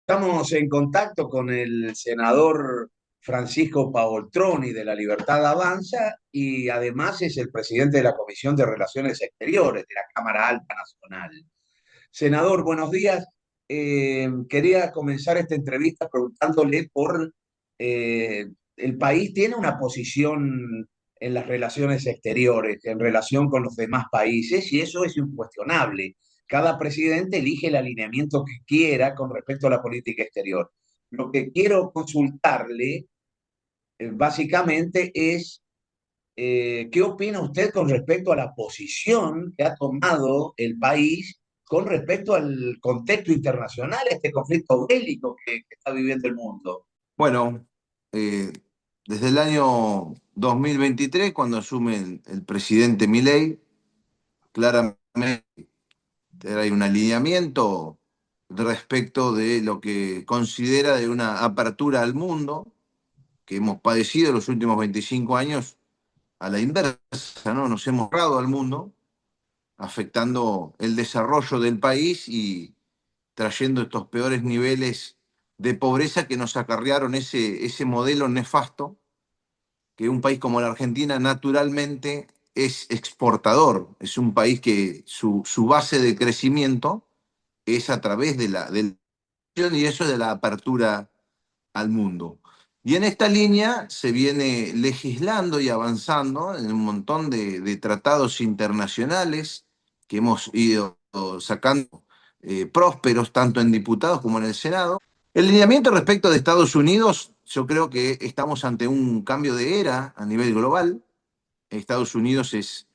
Estamos en contacto con el senador Francisco Paoltroni de La Libertad Avanza y además es el presidente de la Comisión de Relaciones Exteriores de la Cámara Alta Nacional. Senador, buenos días. Quería comenzar esta entrevista preguntándole por el país tiene una posición en las relaciones exteriores, en relación con los demás países, y eso es incuestionable. Cada presidente elige el alineamiento que quiera con respecto a la política exterior. Lo que quiero consultarle básicamente es ¿qué opina usted con respecto a la posición que ha tomado el país con respecto al contexto internacional, este conflicto bélico que está viviendo el mundo? Bueno, eh, desde el año 2023, cuando asume el presidente Milei, claramente hay un alineamiento respecto de lo que considera de una apertura al mundo que hemos padecido los últimos 25 años a la inversa, ¿no? Nos hemos cerrado al mundo, afectando el desarrollo del país y trayendo estos peores niveles de pobreza que nos acarrearon ese modelo nefasto que un país como la Argentina naturalmente es exportador, es un país que su base de crecimiento es a través y eso de la apertura al mundo. Y en esta línea se viene legislando y avanzando en un montón de tratados internacionales que hemos ido sacando prósperos tanto en diputados como en el Senado. El lineamiento respecto de Estados Unidos, yo creo que estamos ante un cambio de era a nivel global. Estados Unidos es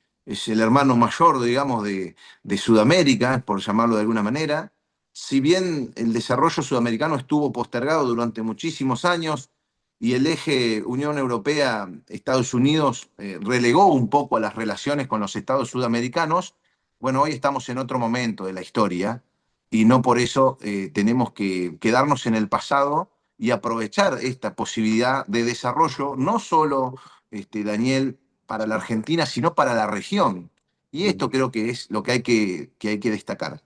el hermano mayor, digamos, de Sudamérica, por llamarlo de alguna manera. Si bien el desarrollo sudamericano estuvo postergado durante muchísimos años y el eje Unión Europea-Estados Unidos relegó un poco a las relaciones con los estados sudamericanos, bueno, hoy estamos en otro momento de la historia y no por eso tenemos que quedarnos en el pasado y aprovechar esta posibilidad de desarrollo, no solo, Daniel, para la Argentina, sino para la región. Y esto creo que es lo que hay que destacar.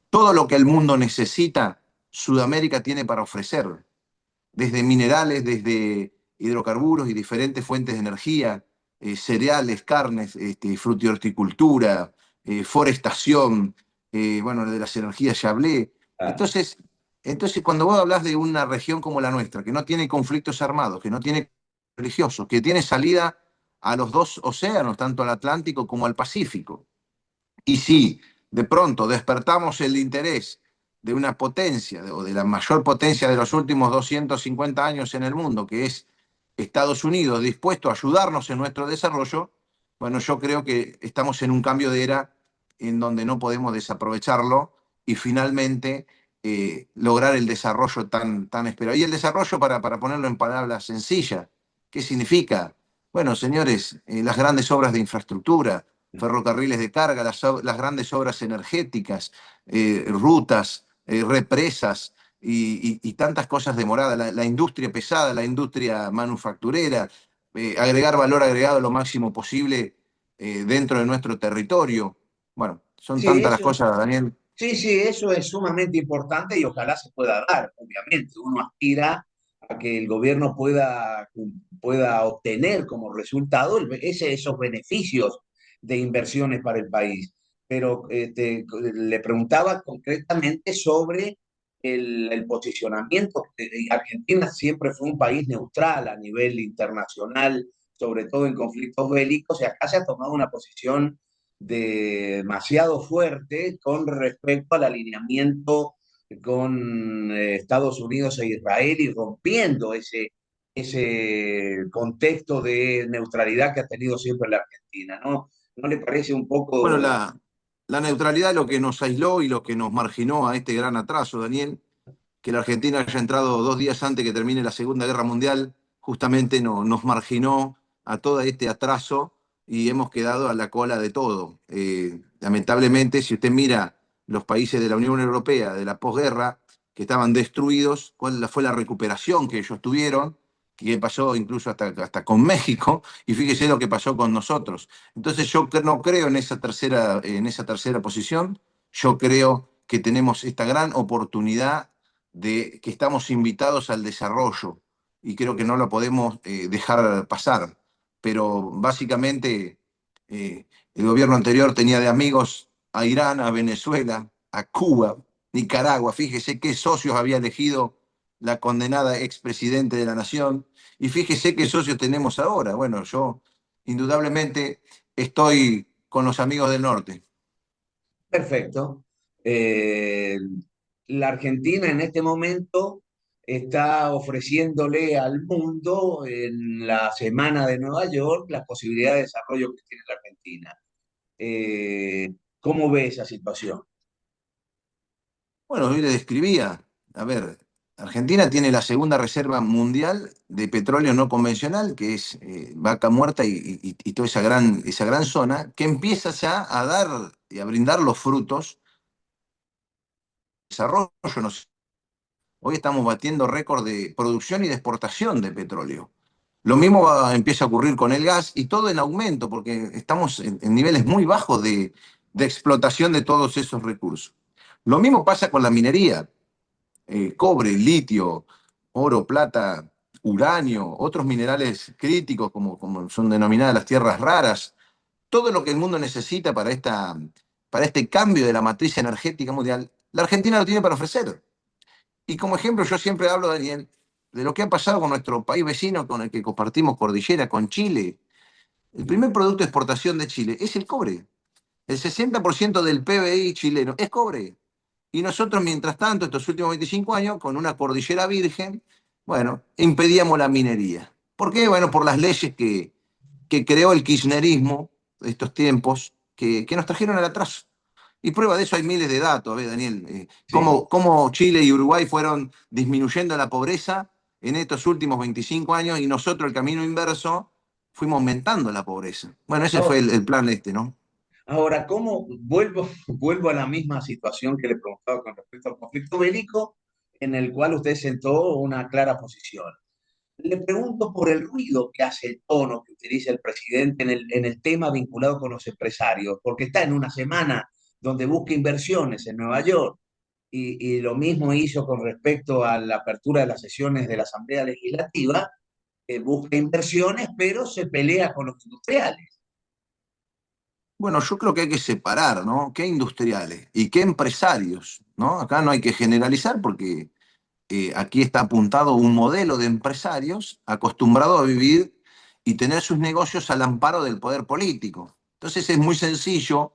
Todo lo que el mundo necesita, Sudamérica tiene para ofrecer, desde minerales, desde hidrocarburos y diferentes fuentes de energía, cereales, carnes, frutihorticultura, forestación, bueno, de las energías ya hablé. Ah, Entonces, cuando vos hablas de una región como la nuestra, que no tiene conflictos armados, que no tiene religiosos, que tiene salida a los dos océanos, tanto al Atlántico como al Pacífico, y si de pronto despertamos el interés de una potencia o de la mayor potencia de los últimos 250 años en el mundo, que es Estados Unidos, dispuesto a ayudarnos en nuestro desarrollo, bueno, yo creo que estamos en un cambio de era en donde no podemos desaprovecharlo y finalmente lograr el desarrollo tan esperado. Y el desarrollo, para ponerlo en palabras sencillas, ¿qué significa? Bueno, señores, las grandes obras de infraestructura, ferrocarriles de carga, las grandes obras energéticas, rutas, represas y tantas cosas demoradas, la industria pesada, la industria manufacturera, agregar valor agregado lo máximo posible dentro de nuestro territorio. Bueno, son sí, tantas las eso, cosas, Daniel. sí, sí, eso es sumamente importante y ojalá se pueda dar, obviamente. Uno aspira a que el gobierno pueda obtener como resultado esos beneficios de inversiones para el país. Pero le preguntaba concretamente sobre el posicionamiento. Argentina siempre fue un país neutral a nivel internacional, sobre todo en conflictos bélicos, y acá se ha tomado una posición demasiado fuerte con respecto al alineamiento con Estados Unidos e Israel y rompiendo ese contexto de neutralidad que ha tenido siempre la Argentina, ¿no? ¿No le parece un Bueno, poco... la neutralidad lo que nos aisló y lo que nos marginó a este gran atraso, Daniel, que la Argentina haya entrado 2 días antes que termine la Segunda Guerra Mundial, justamente nos marginó a todo este atraso y hemos quedado a la cola de todo. Lamentablemente, si usted mira los países de la Unión Europea de la posguerra, que estaban destruidos, cuál fue la recuperación que ellos tuvieron, que pasó incluso hasta con México, y fíjese lo que pasó con nosotros. Entonces yo no creo en esa tercera posición, yo creo que tenemos esta gran oportunidad de que estamos invitados al desarrollo y creo que no lo podemos dejar pasar. Pero básicamente el gobierno anterior tenía de amigos a Irán, a Venezuela, a Cuba, Nicaragua. Fíjese qué socios había elegido la condenada expresidente de la Nación y fíjese qué socios tenemos ahora. Bueno, yo indudablemente estoy con los amigos del norte. Perfecto. Eh, la Argentina en este momento está ofreciéndole al mundo en la Semana de Nueva York las posibilidades de desarrollo que tiene la Argentina. ¿Cómo ve esa situación? Bueno, hoy le describía, a ver, Argentina tiene la segunda reserva mundial de petróleo no convencional, que es Vaca Muerta y toda esa gran zona, que empieza ya a dar y a brindar los frutos de desarrollo. Hoy estamos batiendo récord de producción y de exportación de petróleo. Lo mismo empieza a ocurrir con el gas y todo en aumento, porque estamos en niveles muy bajos de explotación de todos esos recursos. Lo mismo pasa con la minería. Cobre, litio, oro, plata, uranio, otros minerales críticos como son denominadas las tierras raras, todo lo que el mundo necesita para este cambio de la matriz energética mundial, la Argentina lo tiene para ofrecer. Y como ejemplo, yo siempre hablo, Daniel, de lo que ha pasado con nuestro país vecino, con el que compartimos cordillera, con Chile. El primer producto de exportación de Chile es el cobre. El 60% del PBI chileno es cobre. Y nosotros, mientras tanto, estos últimos 25 años, con una cordillera virgen, bueno, impedíamos la minería. ¿Por qué? Bueno, por las leyes que creó el kirchnerismo de estos tiempos, que nos trajeron al atraso. Y prueba de eso hay miles de datos, ¿ves, Daniel? Sí. Cómo Chile y Uruguay fueron disminuyendo la pobreza en estos últimos 25 años y nosotros, el camino inverso, fuimos aumentando la pobreza. Bueno, ese fue Ahora, el plan este, ¿no? ahora, ¿cómo vuelvo a la misma situación que le preguntaba con respecto al conflicto bélico, en el cual usted sentó una clara posición? Le pregunto por el ruido que hace el tono que utiliza el presidente en el tema vinculado con los empresarios, porque está en una semana donde busca inversiones en Nueva York y lo mismo hizo con respecto a la apertura de las sesiones de la Asamblea Legislativa, busca inversiones, pero se pelea con los industriales. Bueno, yo creo que hay que separar, ¿no? ¿Qué industriales y qué empresarios, ¿no? Acá no hay que generalizar porque aquí está apuntado un modelo de empresarios acostumbrado a vivir y tener sus negocios al amparo del poder político. Entonces es muy sencillo.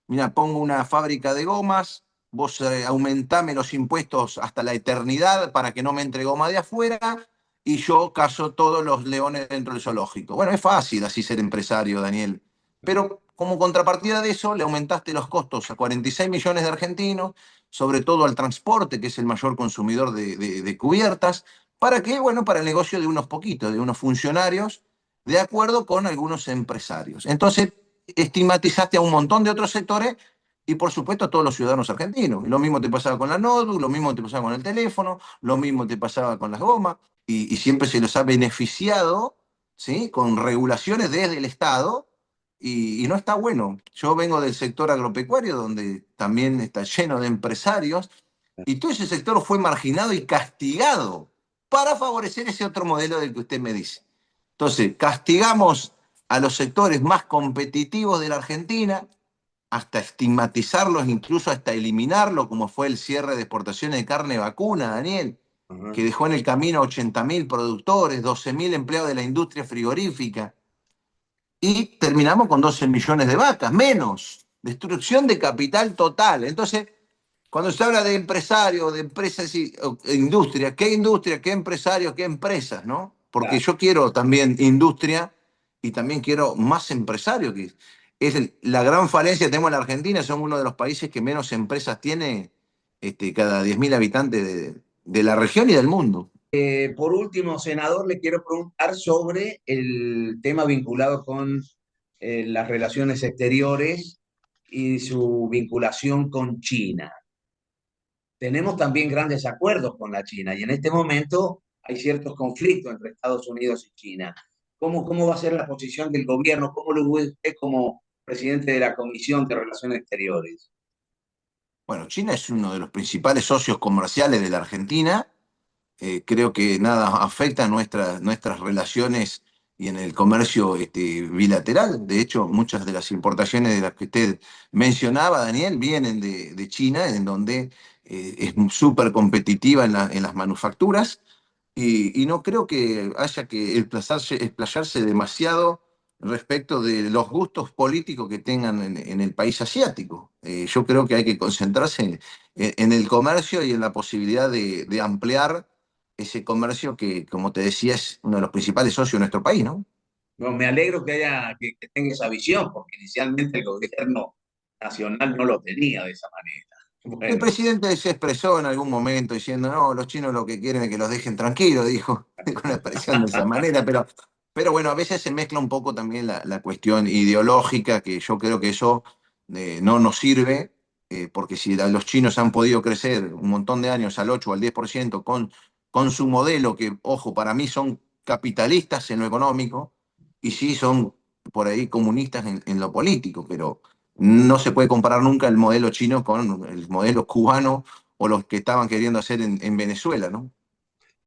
Mira, pongo una fábrica de gomas, vos aumentame los impuestos hasta la eternidad para que no me entre goma de afuera y yo caso todos los leones dentro del zoológico. Bueno, es fácil así ser empresario, Daniel. Pero como contrapartida de eso, le aumentaste los costos a 46 millones de argentinos, sobre todo al transporte, que es el mayor consumidor de cubiertas. ¿Para qué? Bueno, para el negocio de unos poquitos, de unos funcionarios, de acuerdo con algunos empresarios. Entonces, estigmatizaste a un montón de otros sectores y por supuesto a todos los ciudadanos argentinos. Y lo mismo te pasaba con la notebook, lo mismo te pasaba con el teléfono, lo mismo te pasaba con las gomas, y siempre se los ha beneficiado, ¿sí? Con regulaciones desde el Estado, y no está bueno. Yo vengo del sector agropecuario, donde también está lleno de empresarios, y todo ese sector fue marginado y castigado para favorecer ese otro modelo del que usted me dice. Entonces, castigamos a los sectores más competitivos de la Argentina, hasta estigmatizarlos, incluso hasta eliminarlo, como fue el cierre de exportaciones de carne vacuna, Daniel, Ajá. que dejó en el camino a 80.000 productores, 12.000 empleados de la industria frigorífica, y terminamos con 12 millones de vacas, menos. Destrucción de capital total. Entonces, cuando se habla de empresarios, de empresas y industria, qué empresarios, qué empresas, ¿no? Porque Claro. yo quiero también industria y también quiero más empresarios, que es la gran falencia que tenemos en la Argentina, somos uno de los países que menos empresas tiene cada 10.000 habitantes de la región y del mundo. Por último, senador, le quiero preguntar sobre el tema vinculado con las relaciones exteriores y su vinculación con China. Tenemos también grandes acuerdos con la China y en este momento hay ciertos conflictos entre Estados Unidos y China. ¿Cómo va a ser la posición del gobierno? ¿Cómo lo ve usted como presidente de la Comisión de Relaciones Exteriores? Bueno, China es uno de los principales socios comerciales de la Argentina. Creo que nada afecta a nuestras relaciones y en el comercio bilateral. De hecho, muchas de las importaciones de las que usted mencionaba, Daniel, vienen de China, en donde es súper competitiva en las manufacturas. Y no creo que haya que explayarse demasiado respecto de los gustos políticos que tengan en el país asiático. Yo creo que hay que concentrarse en el comercio y en la posibilidad de ampliar ese comercio que, como te decía, es uno de los principales socios de nuestro país, ¿no? No, me alegro que tenga esa visión, porque inicialmente el gobierno nacional no lo tenía de esa manera. El Bueno, presidente se expresó en algún momento diciendo, no, los chinos lo que quieren es que los dejen tranquilos, dijo, con una expresión de esa manera, pero bueno, a veces se mezcla un poco también la cuestión ideológica, que yo creo que eso no nos sirve, porque si los chinos han podido crecer un montón de años al 8 o al 10% con su modelo, que, ojo, para mí son capitalistas en lo económico, y sí son por ahí comunistas en lo político, pero no se puede comparar nunca el modelo chino con el modelo cubano o los que estaban queriendo hacer en Venezuela, ¿no?